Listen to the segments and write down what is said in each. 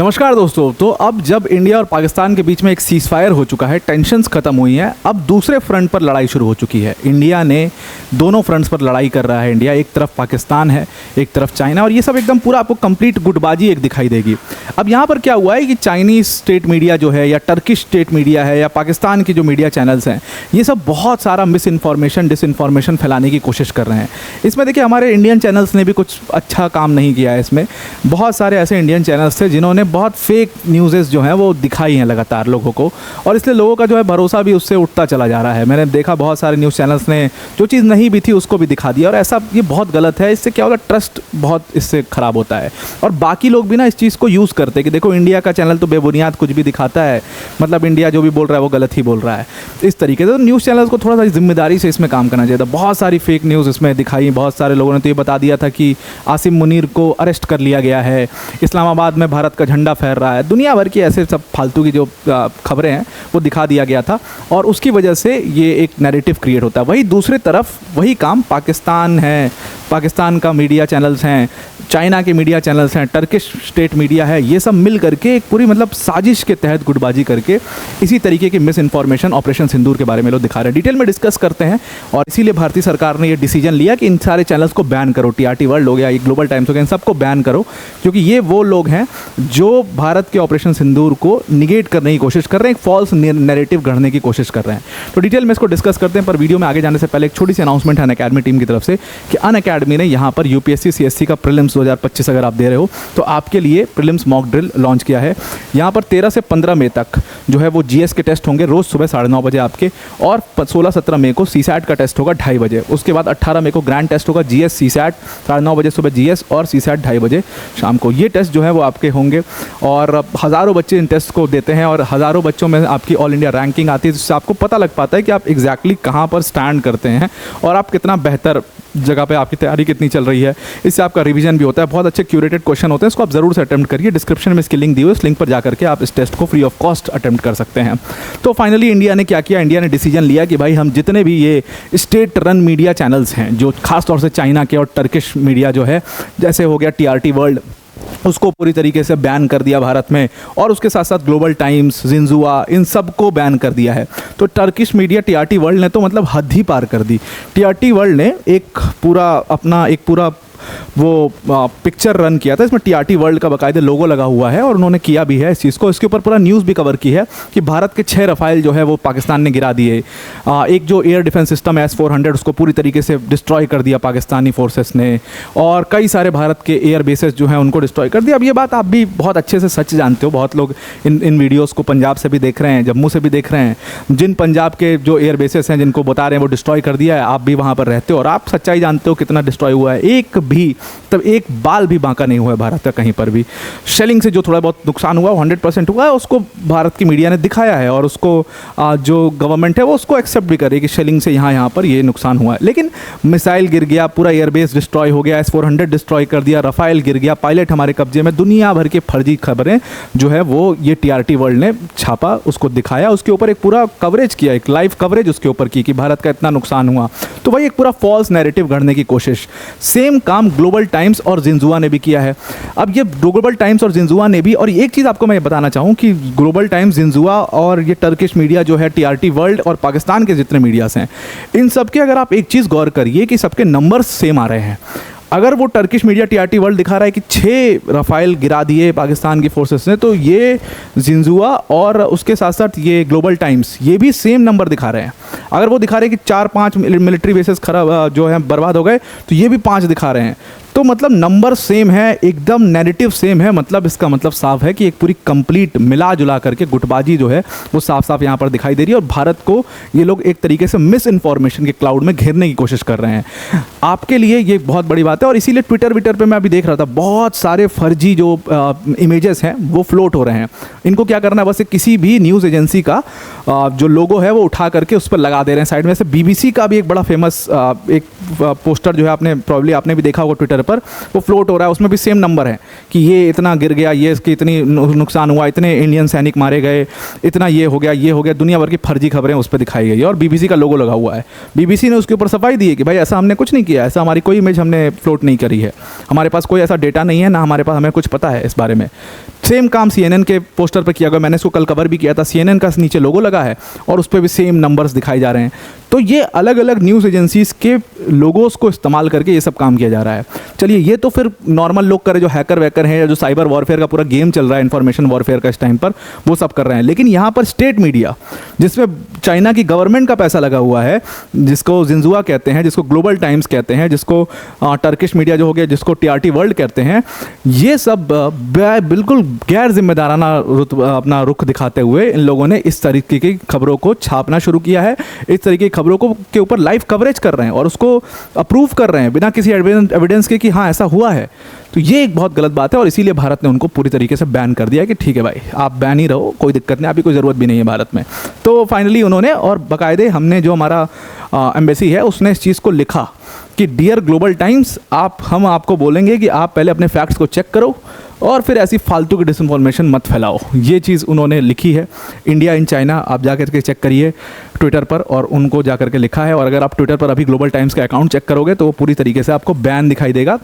नमस्कार दोस्तों। तो अब जब इंडिया और पाकिस्तान के बीच में एक सीज फायर हो चुका है, टेंशन्स खत्म हुई हैं, अब दूसरे फ्रंट पर लड़ाई शुरू हो चुकी है। इंडिया ने दोनों फ्रंट्स पर लड़ाई कर रहा है। इंडिया एक तरफ पाकिस्तान है, एक तरफ चाइना, और ये सब एकदम पूरा आपको कंप्लीट गुटबाजी एक दिखाई देगी। अब यहाँ पर क्या हुआ है कि चाइनीज़ स्टेट मीडिया जो है, या टर्किश स्टेट मीडिया है, या पाकिस्तान की जो मीडिया चैनल्स हैं, ये सब बहुत सारा मिस इन्फॉर्मेशन डिसइन्फॉर्मेशन फैलाने की कोशिश कर रहे हैं। इसमें देखिए हमारे इंडियन चैनल्स ने भी कुछ अच्छा काम नहीं किया है। इसमें बहुत सारे ऐसे इंडियन चैनल्स थे जिन्होंने बहुत फेक न्यूज़ेस जो हैं वो दिखाई हैं लगातार लोगों को, और इसलिए लोगों का जो है भरोसा भी उससे उठता चला जा रहा है। मैंने देखा बहुत सारे न्यूज़ चैनल्स ने जो चीज़ नहीं भी थी उसको भी दिखा दिया, और ऐसा ये बहुत गलत है। इससे क्या होगा, ट्रस्ट बहुत इससे ख़राब होता है, और बाकी लोग भी ना इस चीज़ को यूज़ करते हैं कि देखो इंडिया का चैनल तो बेबुनियाद कुछ भी दिखाता है, मतलब इंडिया जो भी बोल रहा है वो गलत ही बोल रहा है। इस तरीके से तो न्यूज़ चैनल्स को थोड़ा सा जिम्मेदारी से इसमें काम करना चाहिए था। बहुत सारी फेक न्यूज़ इसमें दिखाई। बहुत सारे लोगों ने तो ये बता दिया था कि आसिम मुनीर को अरेस्ट कर लिया गया है, इस्लामाबाद में भारत का झंडा फहर रहा है, दुनिया भर की ऐसे सब फालतू की जो खबरें हैं वो दिखा दिया गया था, और उसकी वजह से ये एक नैरेटिव क्रिएट होता है। वही दूसरी तरफ वही काम पाकिस्तान है, पाकिस्तान का मीडिया चैनल्स हैं, चाइना के मीडिया चैनल्स हैं, टर्किश स्टेट मीडिया है, ये सब मिल करके एक पूरी मतलब साजिश के तहत गुटबाजी करके इसी तरीके की मिस इन्फॉर्मेशन ऑपरेशन सिंदूर के बारे में लोग दिखा रहे हैं। डिटेल में डिस्कस करते हैं, और इसीलिए भारतीय सरकार ने ये डिसीजन लिया कि इन सारे चैनल्स को बैन करो। टीआरटी वर्ल्ड हो गया, ग्लोबल टाइम्स हो गया, इन सबको बैन करो, क्योंकि ये वो लोग हैं जो भारत के ऑपरेशन सिंदूर को निगेट करने की कोशिश कर रहे हैं, एक फॉल्स नैरेटिव गढ़ने की कोशिश कर रहे हैं। तो डिटेल में इसको डिस्कस करते हैं, पर वीडियो में आगे जाने से पहले एक छोटी सी अनाउंसमेंट है अनअकैडमी टीम की तरफ से कि अनअकैडमी ने यहाँ पर यूपीएससी सीएससी का प्रीलिम्स 2025 अगर आप दे रहे हो तो आपके लिए प्रीलिम्स मॉक ड्रिल लॉन्च किया है। यहाँ पर 13 से 15 मई तक जो है वो जीएस के टेस्ट होंगे रोज़ सुबह 9:30 बजे आपके, और 16-17 मई को सीसैट का टेस्ट होगा 2:30 बजे। उसके बाद 18 मई को ग्रैंड टेस्ट होगा जीएस सीसैट 9:30 बजे सुबह जीएस, और सीसैट 2:30 बजे शाम को। ये टेस्ट जो है वो आपके होंगे, और हज़ारों बच्चे इन टेस्ट को देते हैं, और हज़ारों बच्चों में आपकी ऑल इंडिया रैंकिंग आती है, जिससे आपको पता लग पाता है कि आप एग्जैक्टली कहाँ पर स्टैंड करते हैं और आप कितना बेहतर जगह पे आपकी तैयारी कितनी चल रही है। इससे आपका रिवीजन भी होता है। बहुत अच्छे क्यूरेटेड क्वेश्चन होते हैं, इसको आप ज़रूर से अटेम्प्ट करिए। डिस्क्रिप्शन में इसकी लिंक दी हुई है, उस लिंक पर जाकर के आप इस टेस्ट को फ्री ऑफ कॉस्ट अटेम्प्ट कर सकते हैं। तो फाइनली इंडिया ने क्या किया, इंडिया ने डिसीजन लिया कि भाई हम जितने भी ये स्टेट रन मीडिया चैनल्स हैं, जो खासतौर से चाइना के और टर्किश मीडिया जो है, जैसे हो गया टीआरटी वर्ल्ड, उसको पूरी तरीके से बैन कर दिया भारत में, और उसके साथ साथ ग्लोबल टाइम्स, जिंजुआ, इन सब को बैन कर दिया है। तो टर्किश मीडिया टीआरटी वर्ल्ड ने तो मतलब हद ही पार कर दी। टीआरटी वर्ल्ड ने एक पूरा वो पिक्चर रन किया था, इसमें टीआरटी वर्ल्ड का बाकायदा लोगो लगा हुआ है, और उन्होंने किया भी है इस चीज़ को। इसके ऊपर पूरा न्यूज़ भी कवर की है कि भारत के 6 रफ़ाइल जो है वो पाकिस्तान ने गिरा दिए। एक जो एयर डिफेंस सिस्टम है S-400 उसको पूरी तरीके से डिस्ट्रॉय कर दिया पाकिस्तानी फोर्सेस ने, और कई सारे भारत के एयर बेसेस जो हैं उनको डिस्ट्रॉय कर दिया। अब ये बात आप भी बहुत अच्छे से सच जानते हो, बहुत लोग इन वीडियोज़ को पंजाब से भी देख रहे हैं, जम्मू से भी देख रहे हैं। जिन पंजाब के जो एयर बेसेस हैं जिनको बता रहे हैं वो डिस्ट्रॉय कर दिया है, आप भी वहाँ पर रहते हो और आप सच्चाई जानते हो कितना डिस्ट्रॉय हुआ है। एक बाल भी बांका नहीं हुआ है भारत का कहीं पर भी। शेलिंग से जो थोड़ा बहुत नुकसान हुआ 100% हुआ है, उसको भारत की मीडिया ने दिखाया है, और उसको जो गवर्नमेंट है वो उसको एक्सेप्ट भी करे कि शेलिंग से यहाँ पर ये नुकसान हुआ है। लेकिन मिसाइल गिर गया, पूरा एयरबेस डिस्ट्रॉय हो गया, S-400 डिस्ट्रॉय कर दिया, रफ़ाइल गिर गया, पायलट हमारे कब्जे में, दुनिया भर के फर्जी खबरें जो है वो ये टीआरटी वर्ल्ड ने छापा, उसको दिखाया, उसके ऊपर एक पूरा कवरेज किया, एक लाइव कवरेज उसके ऊपर की कि भारत का इतना नुकसान हुआ। तो वही एक पूरा फॉल्स नैरेटिव गढ़ने की कोशिश। सेम काम ग्लोबल टाइम्स और जिंजुआ ने भी किया है। अब ये ग्लोबल टाइम्स और जिंजुआ ने भी, और एक चीज़ आपको मैं बताना चाहूँ कि ग्लोबल टाइम्स, जिंजुआ और ये टर्किश मीडिया जो है, टीआरटी वर्ल्ड और पाकिस्तान के जितने मीडियाज़ हैं, इन सब के अगर आप एक चीज़ गौर करिए कि सबके नंबर्स सेम आ रहे हैं। अगर वो टर्किश मीडिया टीआरटी वर्ल्ड दिखा रहा है कि 6 रफ़ाइल गिरा दिए पाकिस्तान की फोर्सेस ने, तो ये जिंजुआ और उसके साथ साथ ये ग्लोबल टाइम्स ये भी सेम नंबर दिखा रहे हैं। अगर वो दिखा रहे हैं कि 4-5 मिलिट्री बेसेस खराब जो है बर्बाद हो गए, तो ये भी 5 दिखा रहे हैं। तो मतलब नंबर सेम है, एकदम नैरेटिव सेम है। मतलब इसका मतलब साफ है कि एक पूरी कंप्लीट मिला जुला करके गुटबाजी जो है वो साफ साफ यहाँ पर दिखाई दे रही है, और भारत को ये लोग एक तरीके से मिस इन्फॉर्मेशन के क्लाउड में घेरने की कोशिश कर रहे हैं। आपके लिए ये बहुत बड़ी बात है, और इसीलिए ट्विटर पे मैं अभी देख रहा था बहुत सारे फर्जी जो इमेजेस हैं वो फ्लोट हो रहे हैं। इनको क्या करना है, बस किसी भी न्यूज़ एजेंसी का जो लोगो है वो उठा करके उस पर लगा दे रहे हैं साइड में से। बीबीसी का भी एक बड़ा फेमस एक पोस्टर जो है आपने भी देखा होगा ट्विटर पर, वो फ्लोट हो रहा है, उसमें भी सेम नंबर है कि ये इतना गिर गया, ये इसकी इतनी नुकसान हुआ, इतने इंडियन सैनिक मारे गए, इतना ये हो गया, ये हो गया, दुनिया भर की फर्जी खबरें उस पर दिखाई गई है और बीबीसी का लोगो लगा हुआ है। बीबीसी ने उसके ऊपर सफाई दी है कि भाई ऐसा हमने कुछ नहीं किया, ऐसा हमारी कोई इमेज हमने फ्लोट नहीं करी है, हमारे पास कोई ऐसा डेटा नहीं है, ना हमारे पास हमें कुछ पता है इस बारे में। सेम काम सीएनएन के पोस्टर पर किया गया, मैंने इसको कल कवर भी किया था। सीएनएन का नीचे लोगो लगा है और उस पर भी सेम नंबर्स दिखाए जा रहे हैं। तो ये अलग अलग न्यूज़ एजेंसीज़ के लोगोस को इस्तेमाल करके ये सब काम किया जा रहा है। चलिए ये तो फिर नॉर्मल लोग करे, जो हैकर वैकर हैं या जो साइबर वॉरफेयर का पूरा गेम चल रहा है, इन्फॉर्मेशन वॉरफेयर का इस टाइम पर, वो सब कर रहे हैं। लेकिन यहाँ पर स्टेट मीडिया, जिसमें चाइना की गवर्नमेंट का पैसा लगा हुआ है, जिसको जिन्जुआ कहते हैं, जिसको ग्लोबल टाइम्स कहते हैं, जिसको टर्किश मीडिया जो हो गया, जिसको टीआरटी वर्ल्ड कहते हैं, ये सब बिल्कुल गैर जिम्मेदाराना अपना रुख दिखाते हुए इन लोगों ने इस तरीके की खबरों को छापना शुरू किया है। इस तरीके की खबरों को के ऊपर लाइव कवरेज कर रहे हैं और उसको अप्रूव कर रहे हैं बिना किसी एविडेंस के कि हाँ ऐसा हुआ है। तो ये एक बहुत गलत बात है और इसीलिए भारत ने उनको पूरी तरीके से बैन कर दिया कि ठीक है भाई, आप बैन ही रहो, कोई दिक्कत नहीं, आपकी कोई ज़रूरत भी नहीं है भारत में। तो फाइनली उन्होंने, और बाकायदे हमने जो हमारा एम्बेसी है उसने इस चीज़ को लिखा कि डियर ग्लोबल टाइम्स, हम आपको बोलेंगे कि आप पहले अपने फैक्ट्स को चेक करो और फिर ऐसी फालतू की डिसइंफॉर्मेशन मत फैलाओ। ये चीज़ उन्होंने लिखी है। इंडिया इन चाइना, आप जा करके चेक करिए ट्विटर पर, और उनको जा करके लिखा है। और अगर आप ट्विटर पर अभी ग्लोबल टाइम्स का अकाउंट चेक करोगे तो वो पूरी तरीके से आपको बैन दिखाई देगा।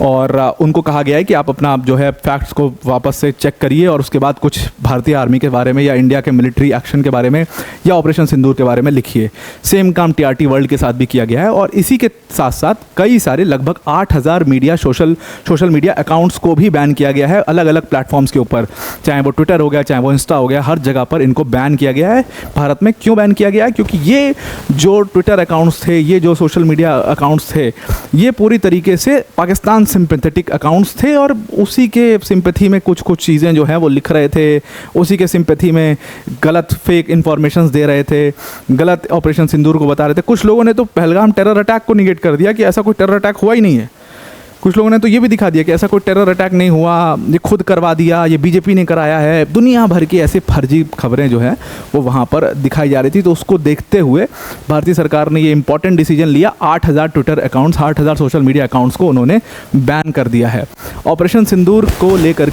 और उनको कहा गया है कि आप अपना जो है फैक्ट्स को वापस से चेक करिए और उसके बाद कुछ भारतीय आर्मी के बारे में या इंडिया के मिलिट्री एक्शन के बारे में या ऑपरेशन सिंदूर के बारे में लिखिए। सेम काम टीआरटी वर्ल्ड के साथ भी किया गया है। और इसी के साथ साथ कई सारे लगभग 8000 मीडिया सोशल मीडिया अकाउंट्स को भी बैन किया गया है अलग अलग प्लेटफॉर्म्स के ऊपर, चाहे वो ट्विटर हो गया, चाहे वो इंस्टा हो गया, हर जगह पर इनको बैन किया गया है। भारत में क्यों बैन किया गया है? क्योंकि ये जो ट्विटर अकाउंट्स थे, ये जो सोशल मीडिया अकाउंट्स थे, ये पूरी तरीके से पाकिस्तान सिंपैथेटिक अकाउंट्स थे और उसी के सिंपैथी में कुछ चीज़ें जो हैं वो लिख रहे थे, उसी के सिंपैथी में गलत फेक इन्फॉर्मेशंस दे रहे थे, गलत ऑपरेशन सिंदूर को बता रहे थे। कुछ लोगों ने तो पहलगाम टेरर अटैक को निगेट कर दिया कि ऐसा कोई टेरर अटैक हुआ ही नहीं है। कुछ लोगों ने तो ये भी दिखा दिया कि ऐसा कोई टेरर अटैक नहीं हुआ, ये खुद करवा दिया, ये बीजेपी ने कराया है। दुनिया भर की ऐसे फर्जी खबरें जो हैं वो वहाँ पर दिखाई जा रही थी। तो उसको देखते हुए भारतीय सरकार ने ये इंपॉर्टेंट डिसीजन लिया। 8000 Twitter accounts, 8000 social media accounts को उन्होंने बैन कर दिया है। ऑपरेशन सिंदूर को लेकर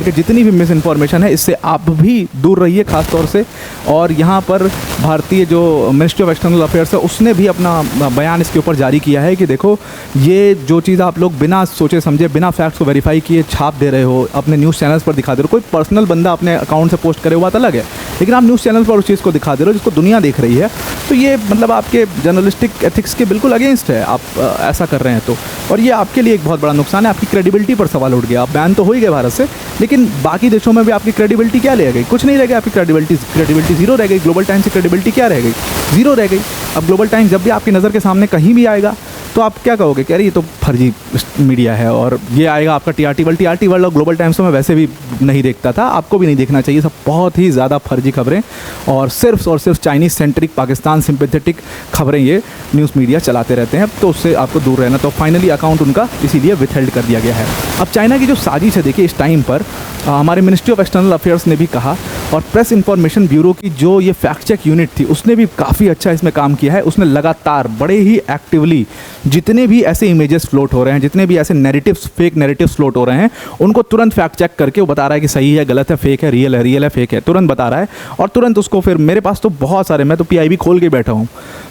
के जितनी भी मिस इन्फॉर्मेशन है, इससे आप भी दूर रहिए खास तौर से। और यहाँ पर भारतीय जो मिनिस्ट्री ऑफ एक्सटर्नल अफेयर्स है उसने भी अपना बयान इसके ऊपर जारी किया है कि देखो, ये जो चीज़ आप लोग बिना सोचे समझे, बिना फैक्ट्स को वेरीफाई किए छाप दे रहे हो, अपने न्यूज़ चैनल्स पर दिखा दे रहे हो। कोई पर्सनल बंदा अपने अकाउंट से पोस्ट करे वो बात अलग है, लेकिन आप न्यूज़ चैनल पर उस चीज़ को दिखा दे रहे हो जिसको दुनिया देख रही है। तो ये मतलब आपके जर्नलिस्टिक एथिक्स के बिल्कुल अगेंस्ट है, आप ऐसा कर रहे हैं तो। और ये आपके लिए एक बहुत बड़ा नुकसान है, आपकी क्रेडिबिलिटी पर सवाल उठ गया। आप बैन तो हो ही गए भारत से, लेकिन बाकी देशों में भी आपकी क्रेडिबिलिटी क्या रह गई? कुछ नहीं रह गई, आपकी क्रेडिबिलिटी जीरो रह गई। ग्लोबल टाइम्स की क्रेडिबिलिटी क्या रह गई? जीरो रह गई। अब ग्लोबल टाइम्स जब भी आपकी नज़र के सामने कहीं भी आएगा तो आप क्या कहोगे कि अरे ये तो फर्जी मीडिया है, और ये आएगा आपका टीआरटी वर्ल्ड और ग्लोबल टाइम्स तो मैं वैसे भी नहीं देखता था, आपको भी नहीं देखना चाहिए। सब बहुत ही ज़्यादा फर्जी खबरें और सिर्फ चाइनीज़ सेंट्रिक, पाकिस्तान सिंपैथेटिक खबरें ये न्यूज़ मीडिया चलाते रहते हैं। तो उससे आपको दूर रहना। तो फाइनली अकाउंट उनका इसीलिए विथहेल्ड कर दिया गया है। अब चाइना की जो साजिश है, देखिए इस टाइम पर हमारे मिनिस्ट्री ऑफ एक्सटर्नल अफेयर्स ने भी कहा, और प्रेस इंफॉर्मेशन ब्यूरो की जो ये फैक्ट चेक यूनिट थी उसने भी काफ़ी अच्छा इसमें काम किया है। उसने लगातार बड़े ही एक्टिवली जितने भी ऐसे इमेजेस फ्लोट हो रहे हैं, जितने भी ऐसे नैरेटिव्स, फेक नैरेटिव्स फ्लोट हो रहे हैं, उनको तुरंत फैक्ट चेक करके वो बता रहा है कि सही है, गलत है, फेक है, रियल है, फेक है, तुरंत बता रहा है। और तुरंत उसको फिर, मेरे पास तो बहुत सारे, मैं तो पीआईबी खोल के बैठा हूँ,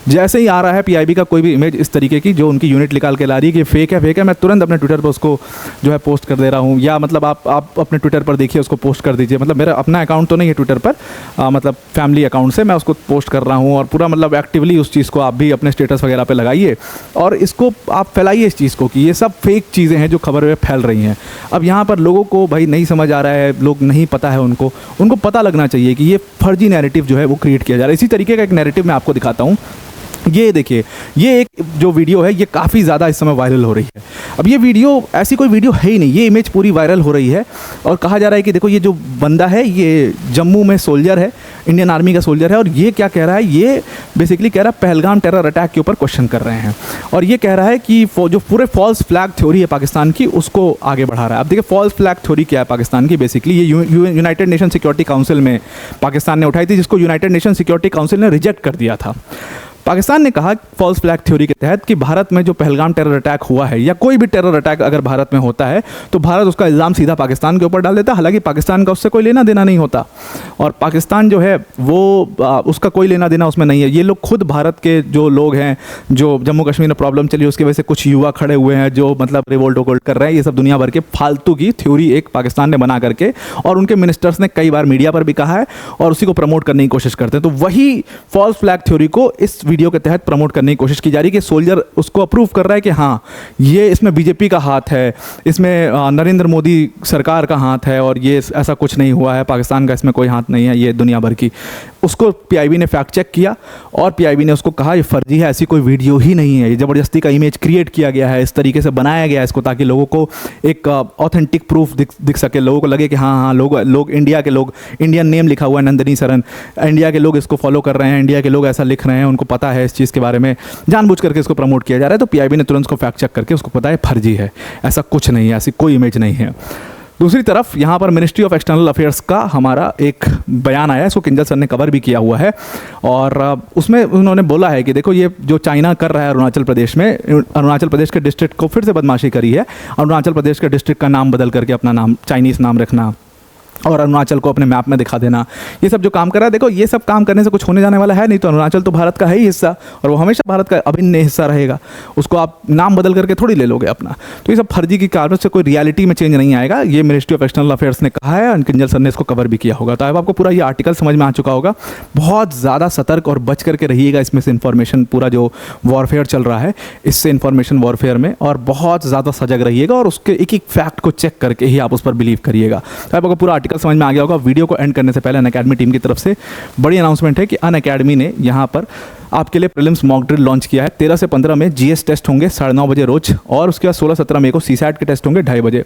जैसे ही आ रहा है पीआईबी का कोई भी इमेज इस तरीके की जो उनकी यूनिट निकाल के ला रही है कि फेक है, मैं तुरंत अपने ट्विटर पर उसको जो है पोस्ट कर दे रहा हूँ। या मतलब आप अपने ट्विटर पर देखिए, उसको पोस्ट कर दीजिए। मतलब मेरा अपना अकाउंट तो नहीं है ट्विटर पर, मतलब फैमिली अकाउंट से मैं उसको पोस्ट कर रहा हूँ। और पूरा मतलब एक्टिवली उस चीज़ को आप भी अपने स्टेटस वगैरह पे लगाइए और इसको आप फैलाइए इस चीज़ को कि ये सब फेक चीज़ें हैं जो खबर में फैल रही हैं। अब यहाँ पर लोगों को भाई नहीं समझ आ रहा है, लोग नहीं पता है, उनको पता लगना चाहिए कि ये फर्जी नैरेटिव जो है वो क्रिएट किया जा रहा है। इसी तरीके का एक नैरेटिव मैं आपको दिखाता हूँ। ये देखिए, ये एक जो वीडियो है ये काफ़ी ज़्यादा इस समय वायरल हो रही है। अब ये वीडियो, ऐसी कोई वीडियो है ही नहीं, ये इमेज पूरी वायरल हो रही है और कहा जा रहा है कि देखो ये जो बंदा है ये जम्मू में सोल्जर है, इंडियन आर्मी का सोल्जर है, और ये क्या कह रहा है, ये बेसिकली कह रहा है पहलगाम टेरर अटैक के ऊपर क्वेश्चन कर रहे हैं, और ये कह रहा है कि जो पूरे फॉल्स फ्लैग थ्योरी है पाकिस्तान की, उसको आगे बढ़ा रहा है। अब देखिए फॉल्स फ्लैग थ्योरी क्या है पाकिस्तान की, बेसिकली ये यूनाइटेड नेशन सिक्योरिटी काउंसिल में पाकिस्तान ने उठाई थी, जिसको यूनाइटेड नेशन सिक्योरिटी काउंसिल ने रिजेक्ट कर दिया था। पाकिस्तान ने कहा फॉल्स फ्लैग थ्योरी के तहत कि भारत में जो पहलगाम टेरर अटैक हुआ है, या कोई भी टेरर अटैक अगर भारत में होता है तो भारत उसका इल्ज़ाम सीधा पाकिस्तान के ऊपर डाल देता है, हालांकि पाकिस्तान का उससे कोई लेना देना नहीं होता, और पाकिस्तान जो है वो उसका कोई लेना देना उसमें नहीं है। ये लोग खुद भारत के जो लोग हैं, जो जम्मू कश्मीर में प्रॉब्लम चली उसकी वजह से कुछ युवा खड़े हुए हैं जो मतलब रिवोल्ट वोल्ट कर रहे हैं, ये सब दुनिया भर के फालतू की थ्योरी एक पाकिस्तान ने बना करके, और उनके मिनिस्टर्स ने कई बार मीडिया पर भी कहा है और उसी को प्रमोट करने की कोशिश करते हैं। तो वही फॉल्स फ्लैग थ्योरी को इस वीडियो के तहत प्रमोट करने की कोशिश की जा रही है कि सोल्जर उसको अप्रूव कर रहा है कि हाँ ये इसमें बीजेपी का हाथ है, इसमें नरेंद्र मोदी सरकार का हाथ है, और ये ऐसा कुछ नहीं हुआ है, पाकिस्तान का इसमें कोई हाथ नहीं है, ये दुनिया भर की। उसको पीआईबी ने फैक्ट चेक किया और पीआईबी ने उसको कहा ये फर्जी है, ऐसी कोई वीडियो ही नहीं है, ये ज़बरदस्ती का इमेज क्रिएट किया गया है, इस तरीके से बनाया गया है इसको ताकि लोगों को एक ऑथेंटिक प्रूफ दिख सके, लोगों को लगे कि हाँ हाँ लोग इंडिया के लोग, इंडियन नेम लिखा हुआ है नंदिनी सरन, इंडिया के लोग इसको फॉलो कर रहे हैं, इंडिया के लोग ऐसा लिख रहे हैं, उनको पता है इस चीज़ के बारे में, जानबूझ करके इसको प्रमोट किया जा रहा है। तो पीआईबी ने तुरंत उसको फैक्ट चेक करके उसको पता है फर्जी है, ऐसा कुछ नहीं है, ऐसी कोई इमेज नहीं है। दूसरी तरफ यहाँ पर मिनिस्ट्री ऑफ एक्सटर्नल अफेयर्स का हमारा एक बयान आया है, इसको किंजल सर ने कवर भी किया हुआ है, और उसमें उन्होंने बोला है कि देखो ये जो चाइना कर रहा है अरुणाचल प्रदेश में, अरुणाचल प्रदेश के डिस्ट्रिक्ट को फिर से बदमाशी करी है, अरुणाचल प्रदेश के डिस्ट्रिक्ट का नाम बदल करके अपना नाम चाइनीज़ नाम रखना और अरुणाचल को अपने मैप में दिखा देना, ये सब जो काम कर रहा है, देखो ये सब काम करने से कुछ होने जाने वाला है नहीं। तो अरुणाचल तो भारत का है ही हिस्सा, और वो हमेशा भारत का अभिन्न हिस्सा रहेगा, उसको आप नाम बदल करके थोड़ी ले लोगे अपना। तो ये सब फर्जी की कारण से कोई रियलिटी में चेंज नहीं आएगा, ये मिनिस्ट्री ऑफ एक्सटर्नल अफेयर्स ने कहा है, किंजल सर ने इसको कवर भी किया होगा। तो अब आपको पूरा ये आर्टिकल समझ में आ चुका होगा। बहुत ज़्यादा सतर्क और बच करके रहिएगा इसमें से इन्फॉर्मेशन, पूरा जो वॉरफेयर चल रहा है इससे इन्फॉर्मेशन वॉरफेयर में, और बहुत ज़्यादा सजग रहिएगा और उसके एक एक फैक्ट को चेक करके ही आप उस पर बिलीव करिएगा। तो आपको पूरा आर्टिकल समझ में आ गया होगा। वीडियो को एंड करने से पहले अनअकैडमी टीम की तरफ से बड़ी अनाउंसमेंट है कि अनअकैडमी ने यहाँ पर आपके लिए प्रीलिम्स मॉक ड्रिल लॉन्च किया है। 13 से 15 में जीएस टेस्ट होंगे 9:30 बजे रोज, और उसके बाद 16-17 मई को सीसैट के टेस्ट होंगे 2:30 बजे।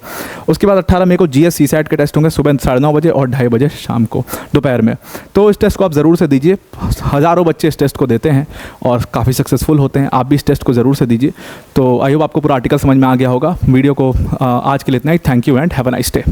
उसके बाद 18 मई को जीएस सीसैट के टेस्ट होंगे सुबह 9:30 बजे और 2:30 बजे शाम को, दोपहर में। तो इस टेस्ट को आप ज़रूर से दीजिए, हज़ारों बच्चे इस टेस्ट को देते हैं और काफ़ी सक्सेसफुल होते हैं, आप भी इस टेस्ट को ज़रूर से दीजिए। तो आई होप आपको पूरा आर्टिकल समझ में आ गया होगा। वीडियो को आज के लिए इतना ही। Thank you and have a nice day.